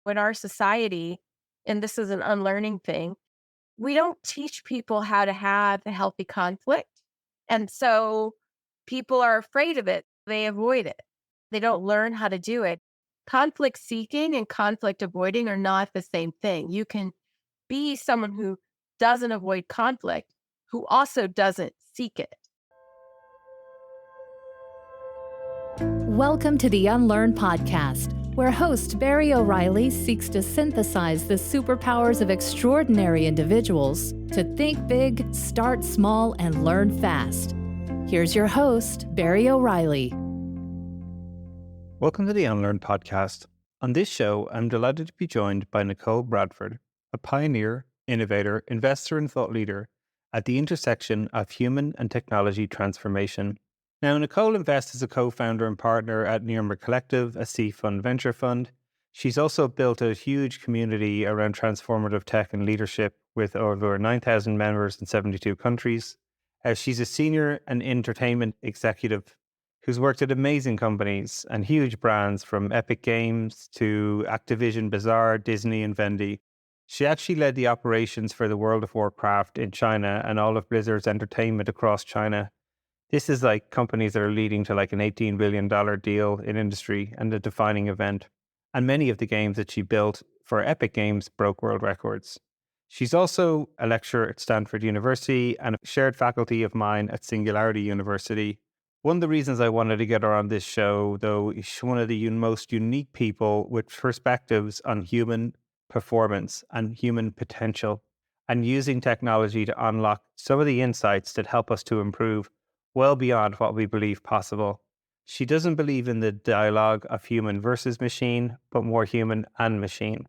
in our society, and this is an unlearning thing, we don't teach people how to have a healthy conflict. And so people are afraid of it. They avoid it. They don't learn how to do it. Conflict seeking and conflict avoiding are not the same thing. You can be someone who doesn't avoid conflict, who also doesn't seek it. Welcome to the Unlearn Podcast, where host Barry O'Reilly seeks to synthesize the superpowers of extraordinary individuals to think big, start small, and learn fast. Here's your host, Barry O'Reilly. Welcome to the Unlearn Podcast. On this show, I'm delighted to be joined by Nichol Bradford, a pioneer, innovator, investor, and thought leader at the intersection of human and technology transformation. Now, Nichol invests as a co-founder and partner at Nearmer Collective, a C-Fund venture fund. She's also built a huge community around transformative tech and leadership with over 9,000 members in 72 countries. She's a senior and entertainment executive who's worked at amazing companies and huge brands from Epic Games to Activision, Bazaar, Disney, and Vendy. She actually led the operations for the World of Warcraft in China and all of Blizzard's entertainment across China. This is like companies that are leading to like an $18 billion deal in industry and a defining event. And many of the games that she built for Epic Games broke world records. She's also a lecturer at Stanford University and a shared faculty of mine at Singularity University. One of the reasons I wanted to get her on this show, though, is she's one of the most unique people with perspectives on human performance and human potential and using technology to unlock some of the insights that help us to improve well beyond what we believe possible. She doesn't believe in the dialogue of human versus machine, but more human and machine.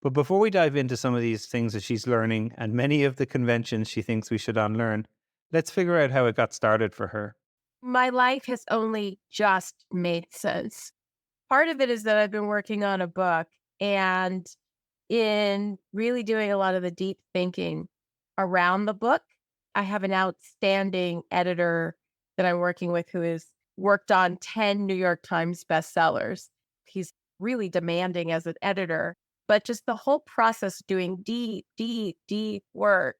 But before we dive into some of these things that she's learning and many of the conventions she thinks we should unlearn, let's figure out how it got started for her. My life has only just made sense. Part of it is that I've been working on a book, and in really doing a lot of the deep thinking around the book, I have an outstanding editor that I'm working with who has worked on 10 New York Times bestsellers. He's really demanding as an editor, but just the whole process doing deep work.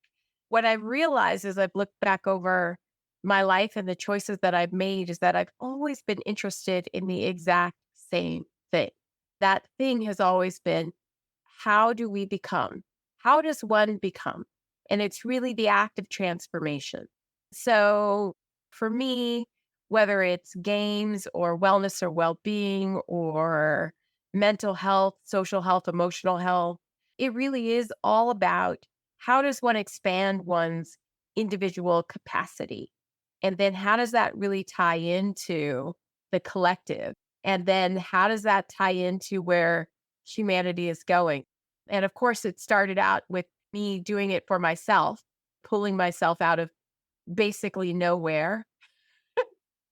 What I've realized as I've looked back over my life and the choices that I've made is that I've always been interested in the exact same thing. That thing has always been, how do we become? How does one become? And it's really the act of transformation. So for me, whether it's games or wellness or well-being or mental health, social health, emotional health, it really is all about how does one expand one's individual capacity? And then how does that really tie into the collective? And then how does that tie into where humanity is going? And of course, it started out with me doing it for myself, pulling myself out of basically nowhere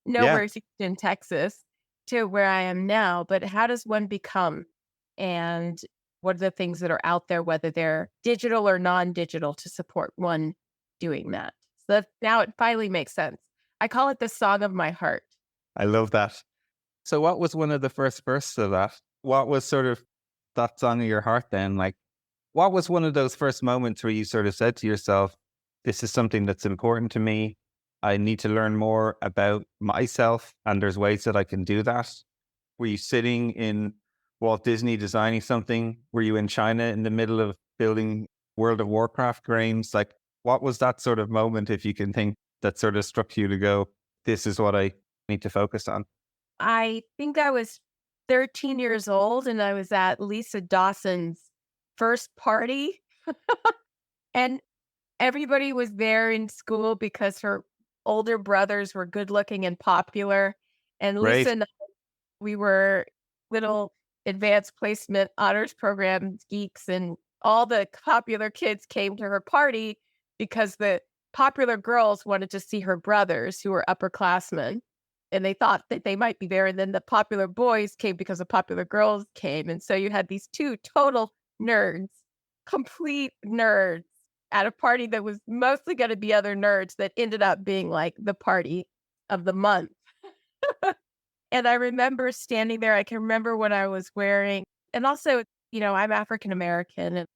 Yeah. in Texas to where I am now. But how does one become? And what are the things that are out there, whether they're digital or non-digital, to support one doing that? So now it finally makes sense. I call it the song of my heart. I love that. So what was one of the first verses of that? What was sort of that song of your heart then? Like, what was one of those first moments where you sort of said to yourself, this is something that's important to me. I need to learn more about myself, and there's ways that I can do that. Were you sitting in Walt Disney designing something? Were you in China in the middle of building World of Warcraft games? Like, what was that sort of moment, if you can think, that sort of struck you to go, this is what I need to focus on? I think I was 13 years old and I was at Lisa Dawson's first party. And everybody was there in school because her older brothers were good looking and popular. And Right. Lisa and I, we were little advanced placement honors program geeks, and all the popular kids came to her party because the popular girls wanted to see her brothers who were upperclassmen. And they thought that they might be there. And then the popular boys came because the popular girls came. And so you had these two total nerds, complete nerds, at a party that was mostly going to be other nerds that ended up being like the party of the month. And I remember standing there. I can remember what I was wearing. And also I'm African American and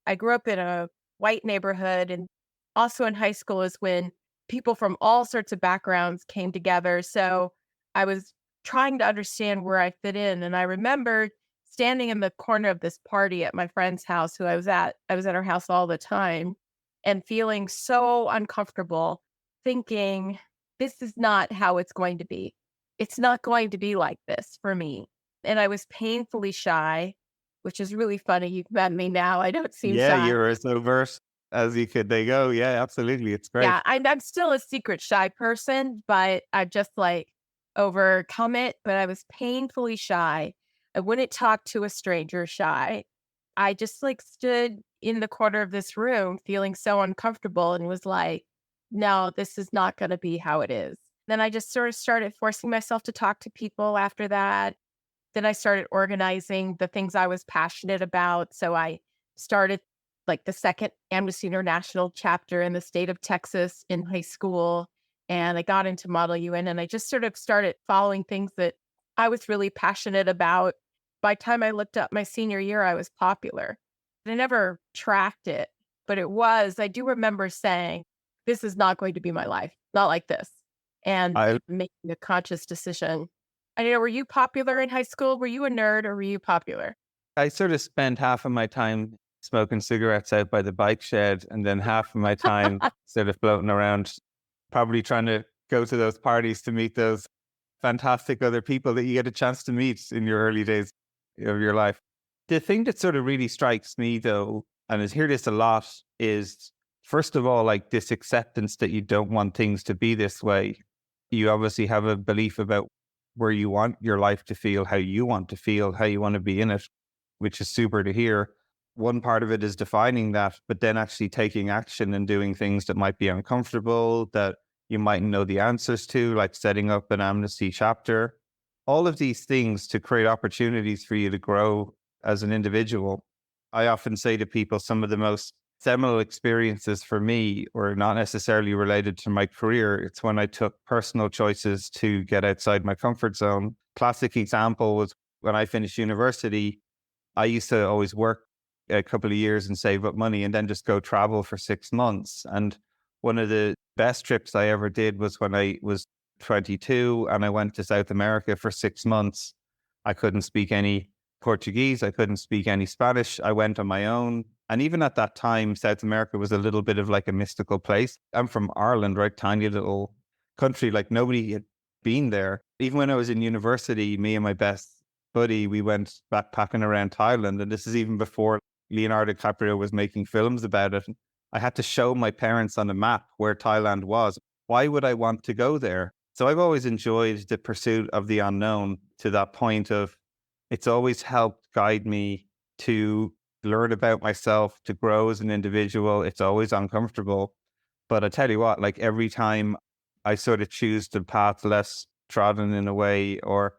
I grew up in a white neighborhood. And also in high school is when people from all sorts of backgrounds came together. So I was trying to understand where I fit in. And I remember standing in the corner of this party at my friend's house who I was at. I was at her house all the time and feeling so uncomfortable, thinking, this is not how it's going to be. It's not going to be like this for me. And I was painfully shy, which is really funny. You've met me now. I don't seem Yeah, shy. you're as overt as you could. They go. Yeah, absolutely. It's great. Yeah, I'm still a secret shy person, but I've just overcome it. But I was painfully shy. I wouldn't talk to a stranger shy. I just stood in the corner of this room feeling so uncomfortable and was like, no, this is not going to be how it is. Then I just sort of started forcing myself to talk to people after that. Then I started organizing the things I was passionate about. So I started the second Amnesty International chapter in the state of Texas in high school. And I got into Model UN and I just sort of started following things that I was really passionate about. By the time I looked up my senior year, I was popular. I never tracked it, but I do remember saying, this is not going to be my life, not like this. And I making a conscious decision. I don't know, were you popular in high school? Were you a nerd or were you popular? I sort of spend half of my time smoking cigarettes out by the bike shed, and then half of my time sort of floating around, probably trying to go to those parties to meet those fantastic other people that you get a chance to meet in your early days of your life. The thing that sort of really strikes me, though, and I hear this a lot, is first of all, this acceptance that you don't want things to be this way. You obviously have a belief about where you want your life to feel, how you want to feel, how you want to be in it, which is super to hear. One part of it is defining that, but then actually taking action and doing things that might be uncomfortable, that you mightn't know the answers to, like setting up an amnesty chapter. All of these things to create opportunities for you to grow as an individual. I often say to people, some of the most seminal experiences for me were not necessarily related to my career. It's when I took personal choices to get outside my comfort zone. Classic example was when I finished university. I used to always work a couple of years and save up money and then just go travel for 6 months. And one of the best trips I ever did was when I was 22 and I went to South America for 6 months. I couldn't speak any Portuguese. I couldn't speak any Spanish. I went on my own. And even at that time, South America was a little bit of a mystical place. I'm from Ireland, right? Tiny little country. Nobody had been there. Even when I was in university, me and my best buddy, we went backpacking around Thailand. And this is even before Leonardo DiCaprio was making films about it. I had to show my parents on a map where Thailand was. Why would I want to go there? So I've always enjoyed the pursuit of the unknown to that point of it's always helped guide me to learn about myself, to grow as an individual. It's always uncomfortable. But I tell you what, every time I sort of choose the path less trodden in a way, or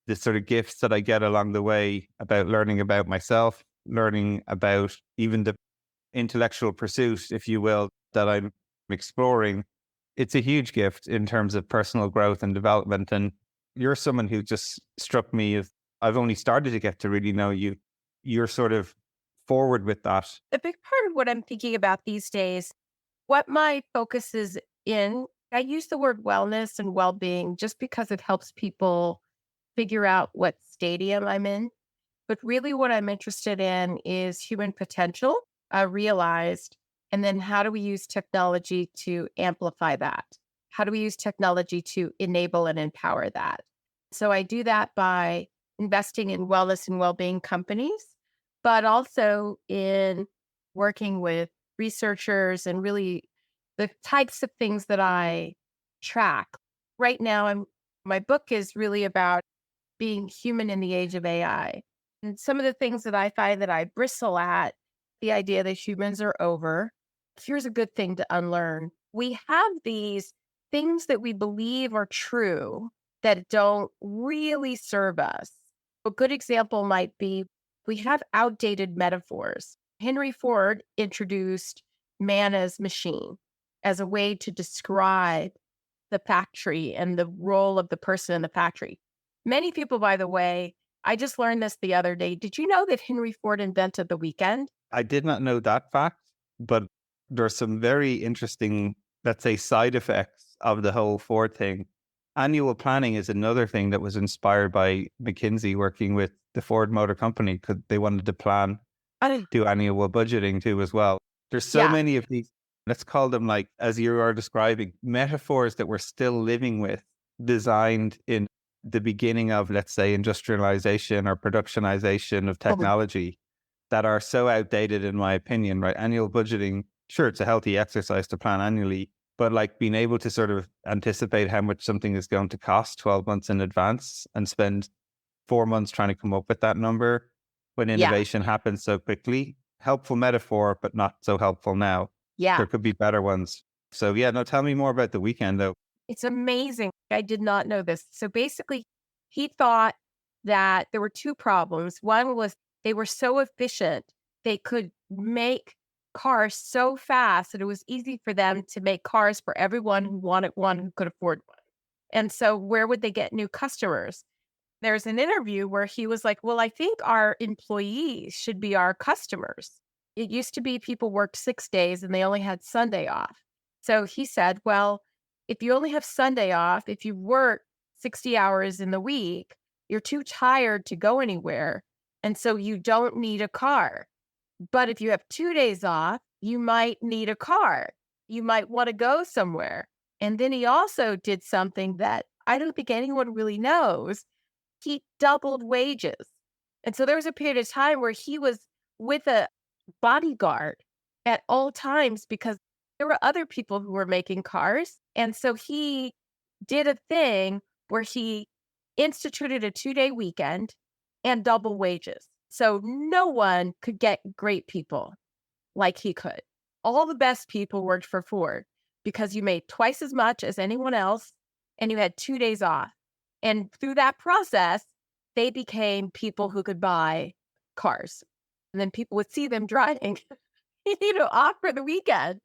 the sort of gifts that I get along the way about learning about myself, learning about even the intellectual pursuit, if you will, that I'm exploring, it's a huge gift in terms of personal growth and development. And you're someone who just struck me as I've only started to get to really know you. You're sort of forward with that. A big part of what I'm thinking about these days, what my focus is in, I use the word wellness and well-being just because it helps people figure out what stadium I'm in. But really what I'm interested in is human potential, realized, and then how do we use technology to amplify that? How do we use technology to enable and empower that? So I do that by investing in wellness and well-being companies, but also in working with researchers and really the types of things that I track. Right now, my book is really about being human in the age of AI. And some of the things that I find that I bristle at, the idea that humans are over. Here's a good thing to unlearn. We have these things that we believe are true that don't really serve us. A good example might be we have outdated metaphors. Henry Ford introduced man as machine as a way to describe the factory and the role of the person in the factory. Many people, by the way, I just learned this the other day. Did you know that Henry Ford invented the weekend? I did not know that fact, but there's some very interesting, let's say, side effects of the whole Ford thing. Annual planning is another thing that was inspired by McKinsey working with the Ford Motor Company because they wanted to plan, I, do annual budgeting too as well. There's so yeah. many of these, let's call them like, as you are describing, metaphors that we're still living with, designed in the beginning of, let's say, industrialization or productionization of Oh, technology that are so outdated, in my opinion, right? Annual budgeting, sure, it's a healthy exercise to plan annually, but like being able to sort of anticipate how much something is going to cost 12 months in advance and spend 4 months trying to come up with that number when yeah. innovation happens so quickly. Helpful metaphor, but not so helpful now. Yeah. There could be better ones. So yeah, no, tell me more about the weekend though. It's amazing. I did not know this. So basically, he thought that there were two problems. One was they were so efficient, they could make cars so fast that it was easy for them to make cars for everyone who wanted one who could afford one. And so, where would they get new customers? There's an interview where he was like, well, I think our employees should be our customers. It used to be people worked 6 days and they only had Sunday off. So he said, well, if you only have Sunday off, if you work 60 hours in the week, you're too tired to go anywhere. And so you don't need a car. But if you have 2 days off, you might need a car. You might want to go somewhere. And then he also did something that I don't think anyone really knows. He doubled wages. And so there was a period of time where he was with a bodyguard at all times because there were other people who were making cars. And so he did a thing where he instituted a 2-day weekend and double wages. So no one could get great people like he could. All the best people worked for Ford because you made twice as much as anyone else and you had 2 days off. And through that process, they became people who could buy cars. And then people would see them driving, off for the weekend.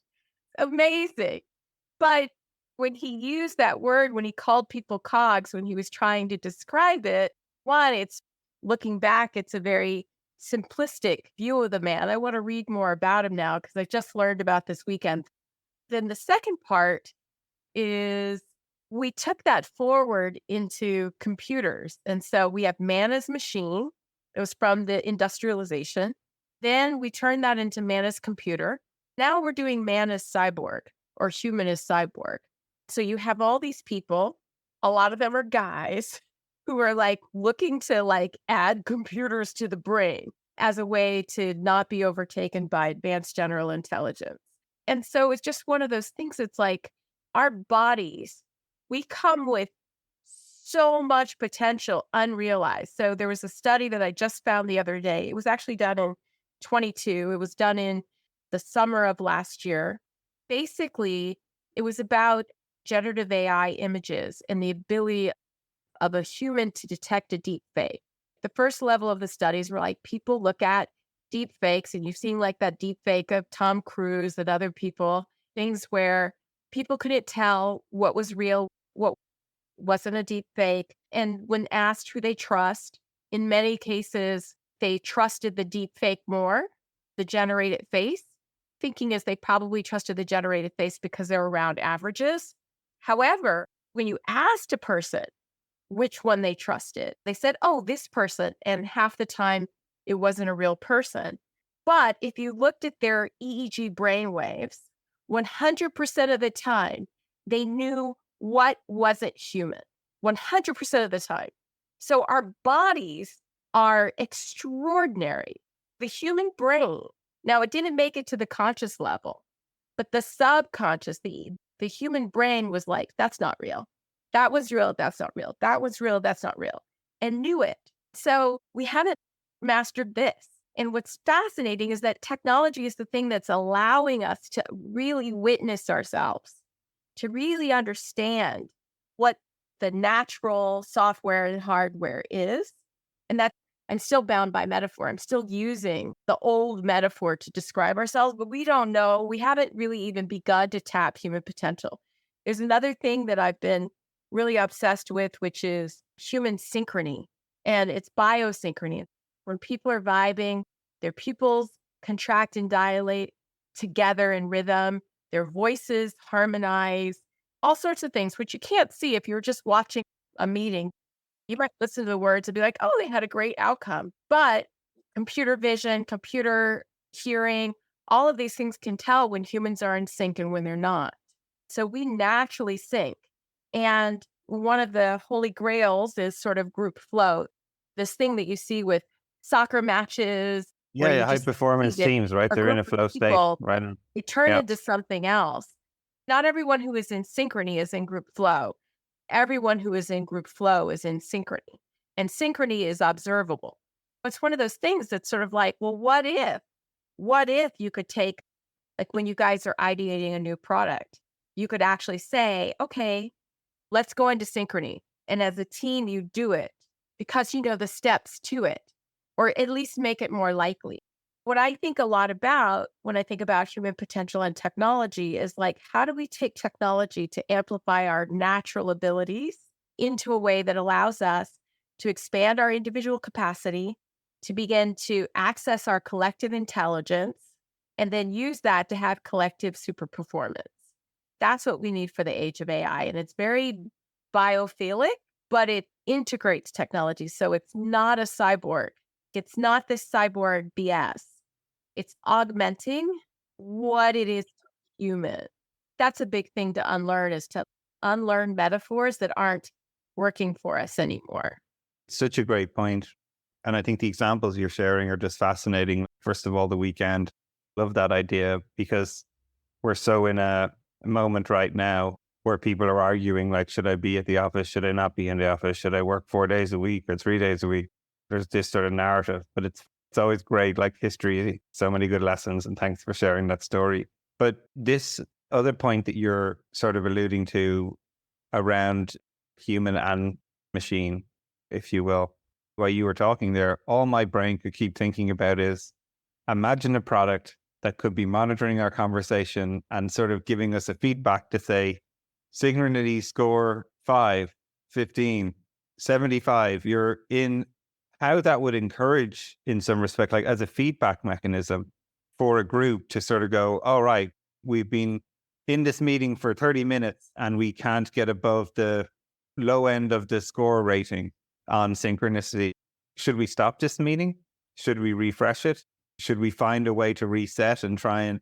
Amazing. But when he used that word, when he called people cogs, when he was trying to describe it, one, it's looking back, it's a very simplistic view of the man. I want to read more about him now because I just learned about this weekend. Then the second part is we took that forward into computers. And so we have man as machine. It was from the industrialization. Then we turned that into man as computer. Now we're doing man as cyborg or human as cyborg. So you have all these people, a lot of them are guys who are like looking to like add computers to the brain as a way to not be overtaken by advanced general intelligence. And so it's just one of those things. It's like our bodies, we come with so much potential unrealized. So there was a study that I just found the other day. It was actually done in 22. It was done in the summer of last year. Basically, it was about generative AI images and the ability of a human to detect a deep fake. The first level of the studies were like people look at deep fakes, and you've seen like that deep fake of Tom Cruise and other people, things where people couldn't tell what was real, what wasn't a deep fake. And when asked who they trust, in many cases, they trusted the deep fake more, the generated face, thinking is they probably trusted the generated face because they're around averages. However, when you asked a person which one they trusted, they said, oh, this person. And half the time, it wasn't a real person. But if you looked at their EEG brainwaves, 100% of the time, they knew what wasn't human. 100% of the time. So our bodies are extraordinary. The human brain, now it didn't make it to the conscious level, but the subconscious, the human brain was like, that's not real. That was real. That's not real. That was real. That's not real. And knew it. So we haven't mastered this. And what's fascinating is that technology is the thing that's allowing us to really witness ourselves, to really understand what the natural software and hardware is. And that I'm still bound by metaphor. I'm still using the old metaphor to describe ourselves, but we don't know. We haven't really even begun to tap human potential. There's another thing that I've been really obsessed with, which is human synchrony. And it's biosynchrony. When people are vibing, their pupils contract and dilate together in rhythm, their voices harmonize, all sorts of things, which you can't see if you're just watching a meeting. You might listen to the words and be like, oh, they had a great outcome. But computer vision, computer hearing, all of these things can tell when humans are in sync and when they're not. So we naturally sync. And one of the holy grails is sort of group flow, this thing that you see with soccer matches where Yeah, you yeah, high just performance see that teams, right? a They're in group a of flow state, people, right? they turn Yeah. into something else. Not everyone who is in synchrony is in group flow. Everyone who is in group flow is in synchrony. And synchrony is observable. It's one of those things that's sort of like, well, what if? What if you could take, like when you guys are ideating a new product, you could actually say, okay, let's go into synchrony. And as a team, you do it because you know the steps to it, or at least make it more likely. What I think a lot about when I think about human potential and technology is like, how do we take technology to amplify our natural abilities into a way that allows us to expand our individual capacity, to begin to access our collective intelligence, and then use that to have collective super performance? That's what we need for the age of AI. And it's very biophilic, but it integrates technology. So it's not a cyborg. It's not this cyborg BS. It's augmenting what it is human. That's a big thing to unlearn, is to unlearn metaphors that aren't working for us anymore. Such a great point. And I think the examples you're sharing are just fascinating. First of all, the weekend. Love that idea because we're so in a moment right now where people are arguing, like, should I be at the office? Should I not be in the office? Should I work 4 days a week or 3 days a week? There's this sort of narrative, but it's always great, like history, so many good lessons. And thanks for sharing that story. But this other point that you're sort of alluding to around human and machine, if you will, while you were talking there, all my brain could keep thinking about is imagine a product that could be monitoring our conversation and sort of giving us a feedback to say, synchrony score 5, 15, 75. You're in, how that would encourage, in some respect, like as a feedback mechanism for a group to sort of go, all right, we've been in this meeting for 30 minutes and we can't get above the low end of the score rating on synchronicity. Should we stop this meeting? Should we refresh it? Should we find a way to reset and try and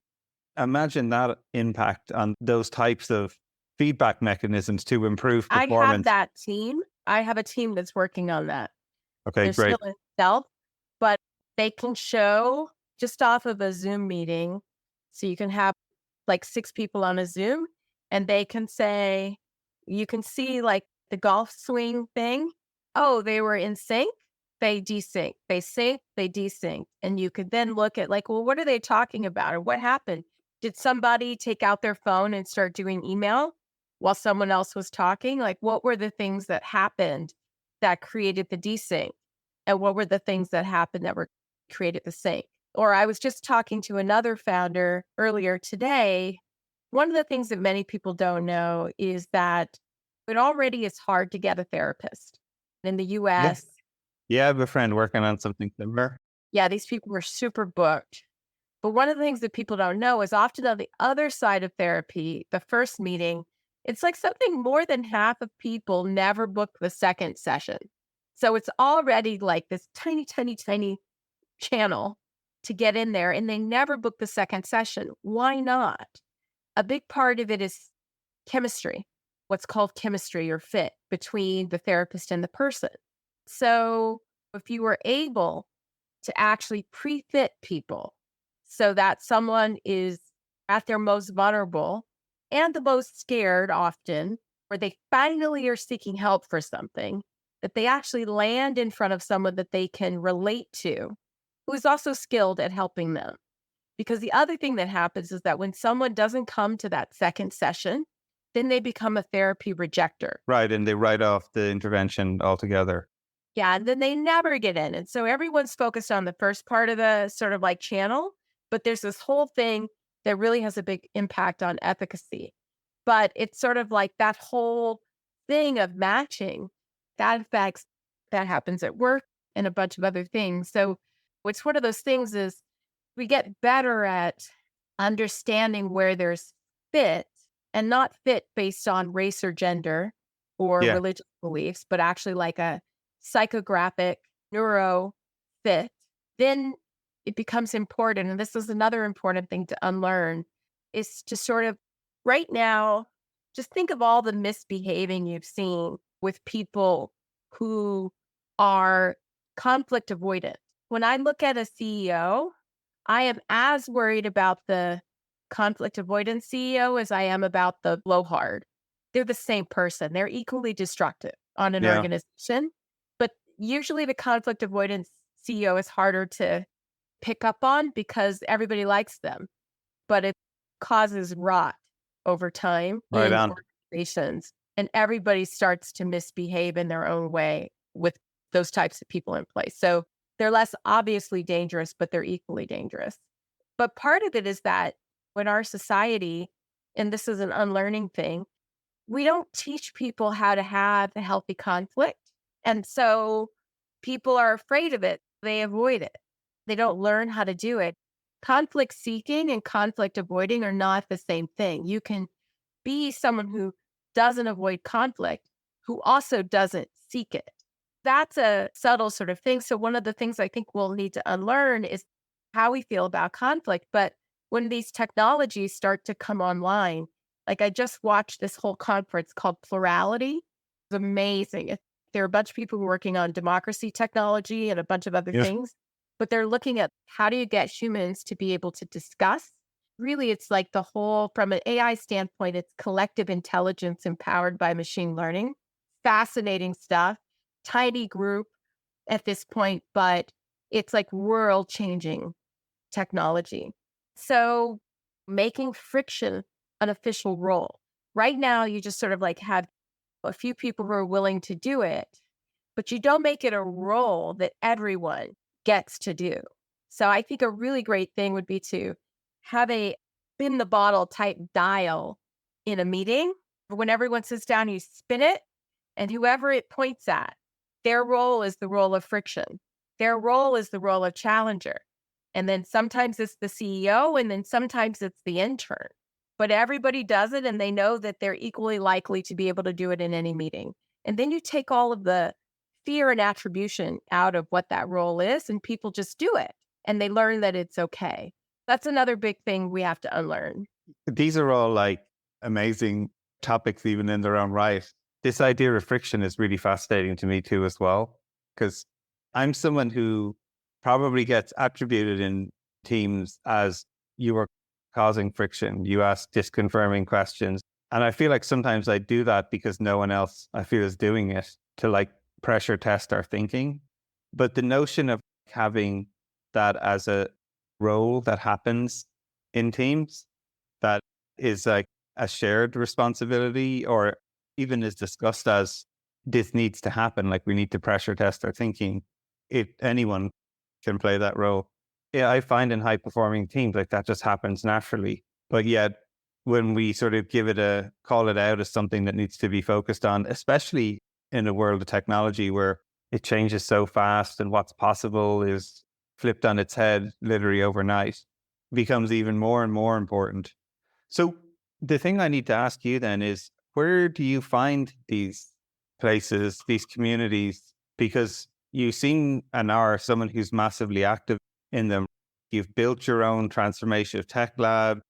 imagine that impact on those types of feedback mechanisms to improve I have performance? that team. I have a team that's working on that. Okay, They're great. still in stealth, but they can show just off of a Zoom meeting. So you can have like 6 people on a Zoom and they can say, you can see like the golf swing thing. Oh, they were in sync, they desync. They sync, they desync. And you could then look at like, well, what are they talking about? Or what happened? Did somebody take out their phone and start doing email while someone else was talking? Like, what were the things that happened that created the desync? And what were the things that happened that were created the sync? Or I was just talking to another founder earlier today. One of the things that many people don't know is that it already is hard to get a therapist. In the Yeah. US, Yeah, I have a friend working on something similar. yeah, these people were super booked. But one of the things that people don't know is often on the other side of therapy, the first meeting, it's like something more than half of people never book the second session. So it's already like this tiny, tiny, tiny channel to get in there, and they never book the second session. Why not? A big part of it is chemistry, what's called chemistry or fit between the therapist and the person. So if you were able to actually pre-fit people so that someone is at their most vulnerable and the most scared often, where they finally are seeking help for something, that they actually land in front of someone that they can relate to, who is also skilled at helping them. Because the other thing that happens is that when someone doesn't come to that second session, then they become a therapy rejector. Right. And they write off the intervention altogether. Yeah, and then they never get in. And so everyone's focused on the first part of the sort of like channel, but there's this whole thing that really has a big impact on efficacy. But it's sort of like that whole thing of matching that affects That happens at work and a bunch of other things. So it's one of those things is we get better at understanding where there's fit and not fit based on race or gender or Yeah. religious beliefs, but actually like a psychographic neuro fit, then it becomes important. And this is another important thing to unlearn is to sort of right now, just think of all the misbehaving you've seen with people who are conflict avoidant. When I look at a CEO, I am as worried about the conflict avoidant CEO as I am about the blowhard. They're the same person. They're equally destructive on an Yeah. organization. But usually the conflict avoidance CEO is harder to pick up on because everybody likes them, but it causes rot over time Right in on. organizations. And everybody starts to misbehave in their own way with those types of people in place. So they're less obviously dangerous, but they're equally dangerous. But part of it is that when our society, and this is an unlearning thing, we don't teach people how to have a healthy conflict. And so people are afraid of it. They avoid it. They don't learn how to do it. Conflict seeking and conflict avoiding are not the same thing. You can be someone who doesn't avoid conflict, who also doesn't seek it. That's a subtle sort of thing. So one of the things I think we'll need to unlearn is how we feel about conflict. But when these technologies start to come online, like I just watched this whole conference called Plurality. It's amazing. There are a bunch of people working on democracy technology and a bunch of other Yes. things, but they're looking at how do you get humans to be able to discuss. Really, it's like the whole, from an AI standpoint, it's collective intelligence empowered by machine learning. Fascinating stuff. Tiny group at this point, but it's like world changing technology. So making friction an official role. Right now, you just sort of like have a few people who are willing to do it, but you don't make it a role that everyone gets to do. So I think a really great thing would be to have a spin the bottle type dial in a meeting. When everyone sits down, you spin it, and whoever it points at, their role is the role of friction. Their role is the role of challenger. And then sometimes it's the CEO, and then sometimes it's the intern. But everybody does it, and they know that they're equally likely to be able to do it in any meeting. And then you take all of the fear and attribution out of what that role is, and people just do it. And they learn that it's okay. That's another big thing we have to unlearn. These are all like amazing topics, even in their own right. This idea of friction is really fascinating to me too, as well, because I'm someone who probably gets attributed in teams as you are causing friction. You ask disconfirming questions. And I feel like sometimes I do that because no one else I feel is doing it to like pressure test our thinking. But the notion of having that as a role that happens in teams that is like a shared responsibility or even is discussed as this needs to happen, like we need to pressure test our thinking. If anyone can play that role. Yeah, I find in high performing teams like that just happens naturally. But yet when we sort of call it out as something that needs to be focused on, especially in a world of technology where it changes so fast and what's possible is flipped on its head literally overnight, becomes even more and more important. So the thing I need to ask you then is, where do you find these places, these communities? Because you seem and are someone who's massively active in them. You've built your own transformative tech lab.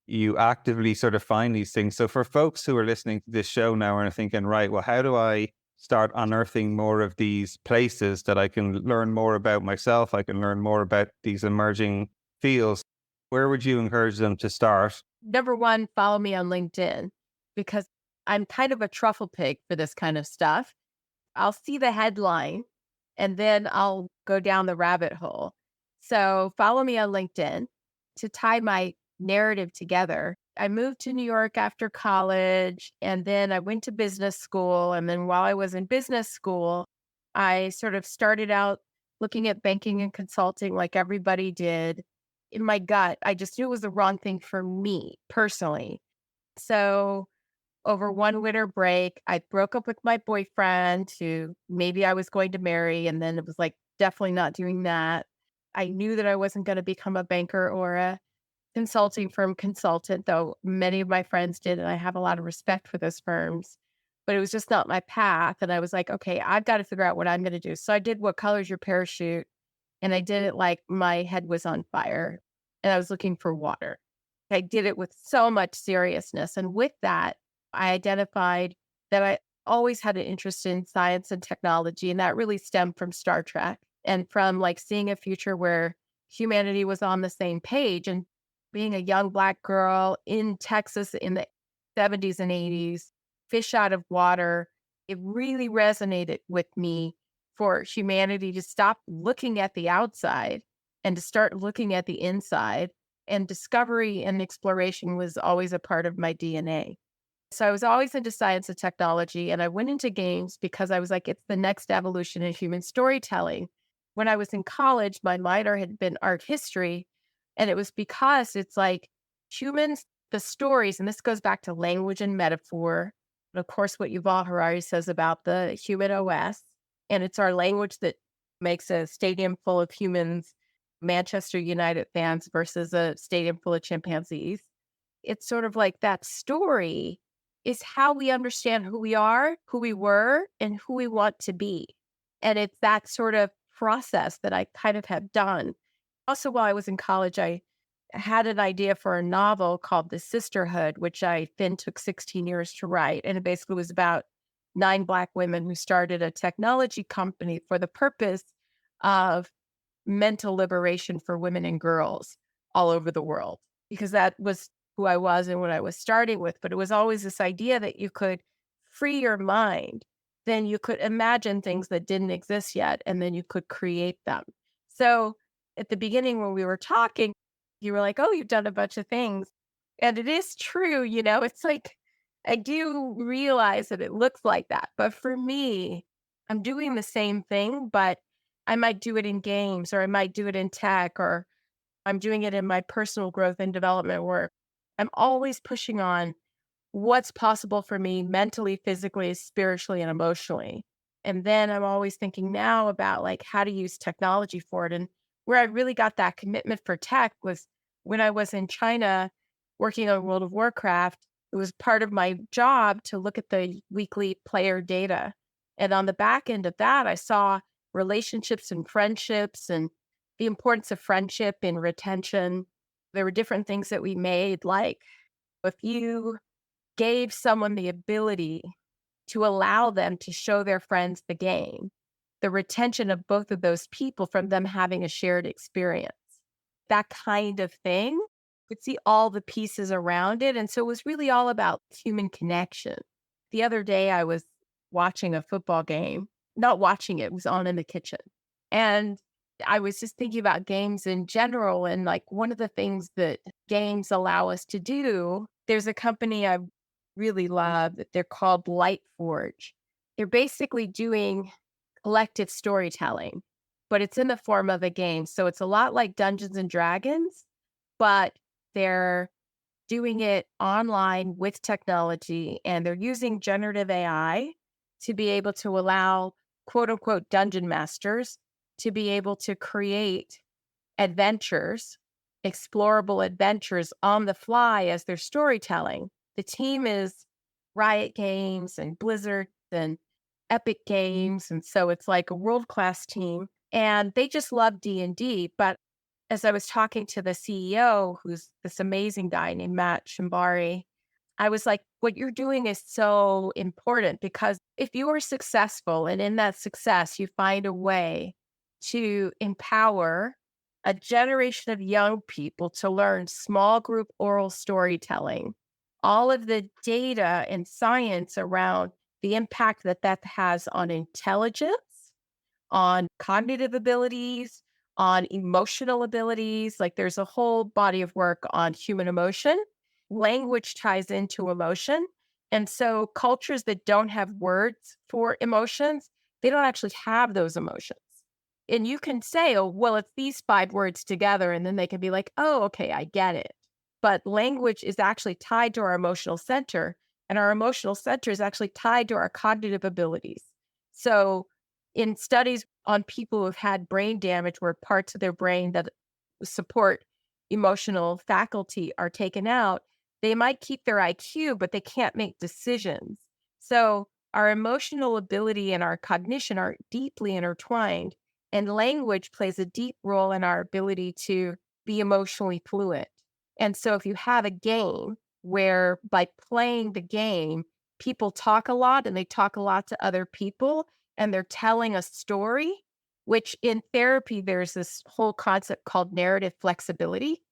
You actively sort of find these things. So for folks who are listening to this show now and are thinking, right, well, how do I start unearthing more of these places that I can learn more about myself? I can learn more about these emerging fields. Where would you encourage them to start? Number one, follow me on LinkedIn because I'm kind of a truffle pig for this kind of stuff. I'll see the headline and then I'll go down the rabbit hole. So follow me on LinkedIn to tie my narrative together. I moved to New York after college and then I went to business school. And then while I was in business school, I sort of started out looking at banking and consulting like everybody did. In my gut, I just knew it was the wrong thing for me personally. So over one winter break, I broke up with my boyfriend who maybe I was going to marry. And then it was like, definitely not doing that. I knew that I wasn't going to become a banker or a consulting firm consultant, though many of my friends did. And I have a lot of respect for those firms, but it was just not my path. And I was like, okay, I've got to figure out what I'm going to do. So I did What Color's Your Parachute? And I did it like my head was on fire and I was looking for water. I did it with so much seriousness. And with that, I identified that I always had an interest in science and technology. And that really stemmed from Star Trek and from like seeing a future where humanity was on the same page. And being a young Black girl in Texas in the 70s and 80s, fish out of water, it really resonated with me for humanity to stop looking at the outside and to start looking at the inside. And discovery and exploration was always a part of my DNA. So I was always into science and technology, and I went into games because I was like, it's the next evolution in human storytelling. When I was in college, my minor had been art history, and it was because it's like humans, the stories, and this goes back to language and metaphor. And of course, what Yuval Harari says about the human OS, and it's our language that makes a stadium full of humans, Manchester United fans versus a stadium full of chimpanzees. It's sort of like that story is how we understand who we are, who we were, and who we want to be. And it's that sort of process that I kind of have done. Also, while I was in college, I had an idea for a novel called The Sisterhood, which I then took 16 years to write. And it basically was about 9 Black women who started a technology company for the purpose of mental liberation for women and girls all over the world, because that was who I was and what I was starting with. But it was always this idea that you could free your mind, then you could imagine things that didn't exist yet, and then you could create them. So at the beginning, when we were talking, you were like, oh, you've done a bunch of things. And it is true, it's like I do realize that it looks like that. But for me, I'm doing the same thing, but I might do it in games or I might do it in tech or I'm doing it in my personal growth and development work. I'm always pushing on what's possible for me mentally, physically, spiritually, and emotionally. And then I'm always thinking now about like how to use technology for it. And where I really got that commitment for tech was when I was in China working on World of Warcraft. It was part of my job to look at the weekly player data. And on the back end of that, I saw relationships and friendships and the importance of friendship and retention. There were different things that we made, like if you gave someone the ability to allow them to show their friends the game, the retention of both of those people from them having a shared experience, that kind of thing, you could see all the pieces around it. And so it was really all about human connection. The other day I was watching a football game, not watching it, was on in the kitchen. And I was just thinking about games in general. And like one of the things that games allow us to do, there's a company I really love that they're called Lightforge. They're basically doing collective storytelling, but it's in the form of a game. So it's a lot like Dungeons and Dragons, but they're doing it online with technology and they're using generative AI to be able to allow quote unquote dungeon masters to be able to create adventures, explorable adventures on the fly as they're storytelling. The team is Riot Games and Blizzard and Epic Games. And so it's like a world-class team. And they just love D&D. But as I was talking to the CEO, who's this amazing guy named Matt Shambari, I was like, what you're doing is so important because if you are successful and in that success, you find a way to empower a generation of young people to learn small group oral storytelling, all of the data and science around the impact that that has on intelligence, on cognitive abilities, on emotional abilities. Like there's a whole body of work on human emotion. Language ties into emotion. And so cultures that don't have words for emotions, they don't actually have those emotions. And you can say, oh, well, it's these 5 words together. And then they can be like, oh, okay, I get it. But language is actually tied to our emotional center. And our emotional center is actually tied to our cognitive abilities. So in studies on people who have had brain damage where parts of their brain that support emotional faculty are taken out, they might keep their IQ, but they can't make decisions. So our emotional ability and our cognition are deeply intertwined, and language plays a deep role in our ability to be emotionally fluent. And so if you have a game where by playing the game, people talk a lot and they talk a lot to other people and they're telling a story, which in therapy, there's this whole concept called narrative flexibility.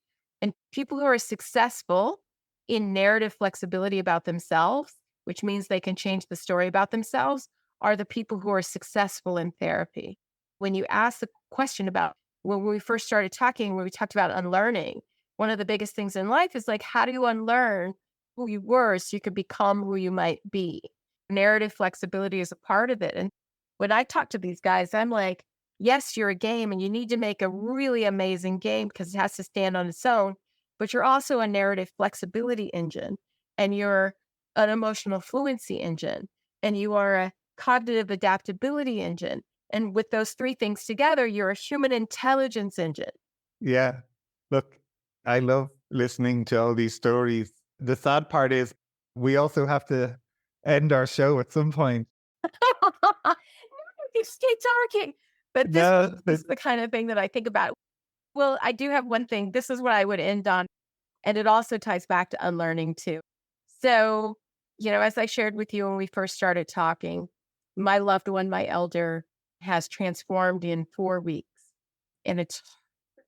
And people who are successful in narrative flexibility about themselves, which means they can change the story about themselves, are the people who are successful in therapy. When you ask the question about when we first started talking, when we talked about unlearning, one of the biggest things in life is like, how do you unlearn who you were so you could become who you might be? Narrative flexibility is a part of it. And when I talk to these guys, I'm like, yes, you're a game and you need to make a really amazing game because it has to stand on its own, but you're also a narrative flexibility engine and you're an emotional fluency engine and you are a cognitive adaptability engine. And with those three things together, you're a human intelligence engine. Yeah. Look, I love listening to all these stories. The sad part is we also have to end our show at some point. You stay talking. But this is the kind of thing that I think about. Well, I do have one thing. This is what I would end on. And it also ties back to unlearning too. So, as I shared with you when we first started talking, my loved one, my elder, has transformed in 4 weeks. And it's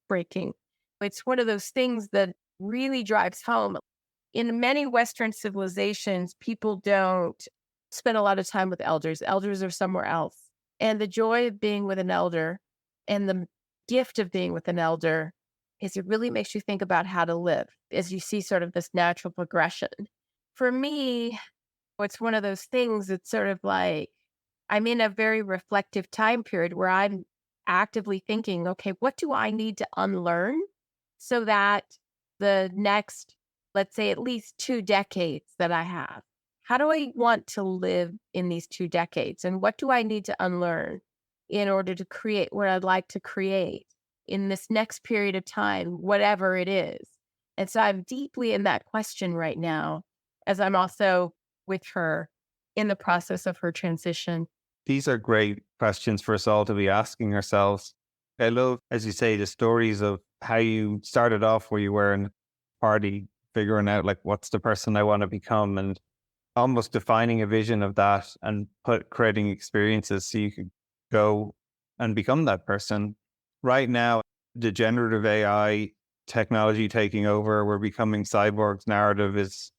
breaking. It's one of those things that really drives home. In many Western civilizations, people don't spend a lot of time with elders. Elders are somewhere else. And the joy of being with an elder and the gift of being with an elder is it really makes you think about how to live as you see sort of this natural progression. For me, it's one of those things that's sort of like, I'm in a very reflective time period where I'm actively thinking, okay, what do I need to unlearn so that the next, let's say, at least 2 decades that I have, how do I want to live in these 2 decades? And what do I need to unlearn in order to create what I'd like to create in this next period of time, whatever it is? And so I'm deeply in that question right now, as I'm also with her in the process of her transition. These are great questions for us all to be asking ourselves. I love, as you say, the stories of how you started off where you were in the party, figuring out like, what's the person I want to become, and almost defining a vision of that and creating experiences so you could go and become that person. Right now, the generative AI technology taking over, we're becoming cyborgs narrative is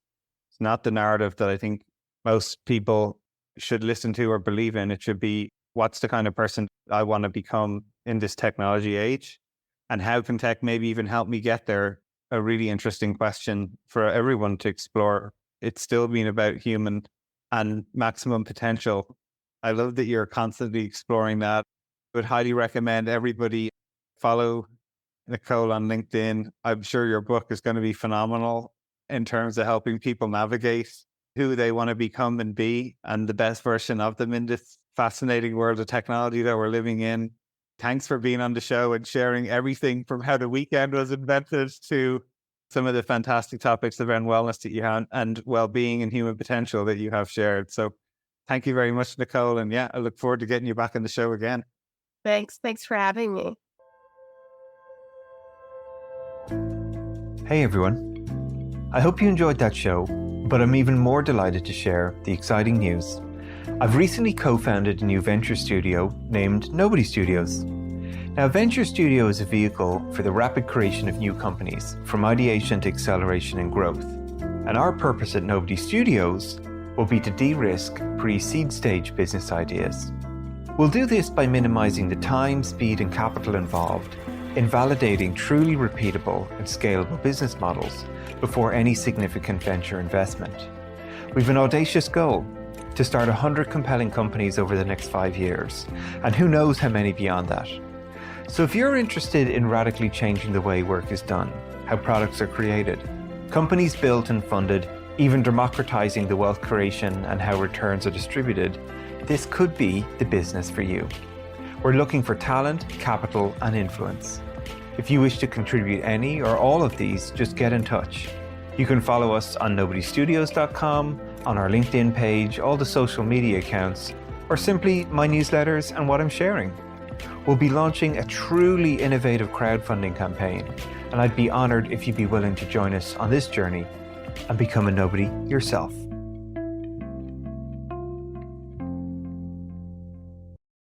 not the narrative that I think most people should listen to or believe in. It should be, what's the kind of person I want to become in this technology age? And how can tech maybe even help me get there? A really interesting question for everyone to explore. It's still been about human and maximum potential. I love that you're constantly exploring that. I would highly recommend everybody follow Nichol on LinkedIn. I'm sure your book is going to be phenomenal in terms of helping people navigate who they want to become and be, and the best version of them in this fascinating world of technology that we're living in. Thanks for being on the show and sharing everything from how the weekend was invented to some of the fantastic topics around wellness that you have and well-being and human potential that you have shared. So thank you very much, Nichol. And I look forward to getting you back on the show again. Thanks for having me. Hey, everyone. I hope you enjoyed that show, but I'm even more delighted to share the exciting news. I've recently co-founded a new venture studio named Nobody Studios. Now, Venture Studio is a vehicle for the rapid creation of new companies, from ideation to acceleration and growth. And our purpose at Nobody Studios will be to de-risk pre-seed stage business ideas. We'll do this by minimizing the time, speed, and capital involved in validating truly repeatable and scalable business models before any significant venture investment. We've an audacious goal to start 100 compelling companies over the next 5 years, and who knows how many beyond that. So if you're interested in radically changing the way work is done, how products are created, companies built and funded, even democratizing the wealth creation and how returns are distributed, this could be the business for you. We're looking for talent, capital, and influence. If you wish to contribute any or all of these, just get in touch. You can follow us on nobodystudios.com, on our LinkedIn page, all the social media accounts, or simply my newsletters and what I'm sharing. We'll be launching a truly innovative crowdfunding campaign, and I'd be honored if you'd be willing to join us on this journey and become a nobody yourself.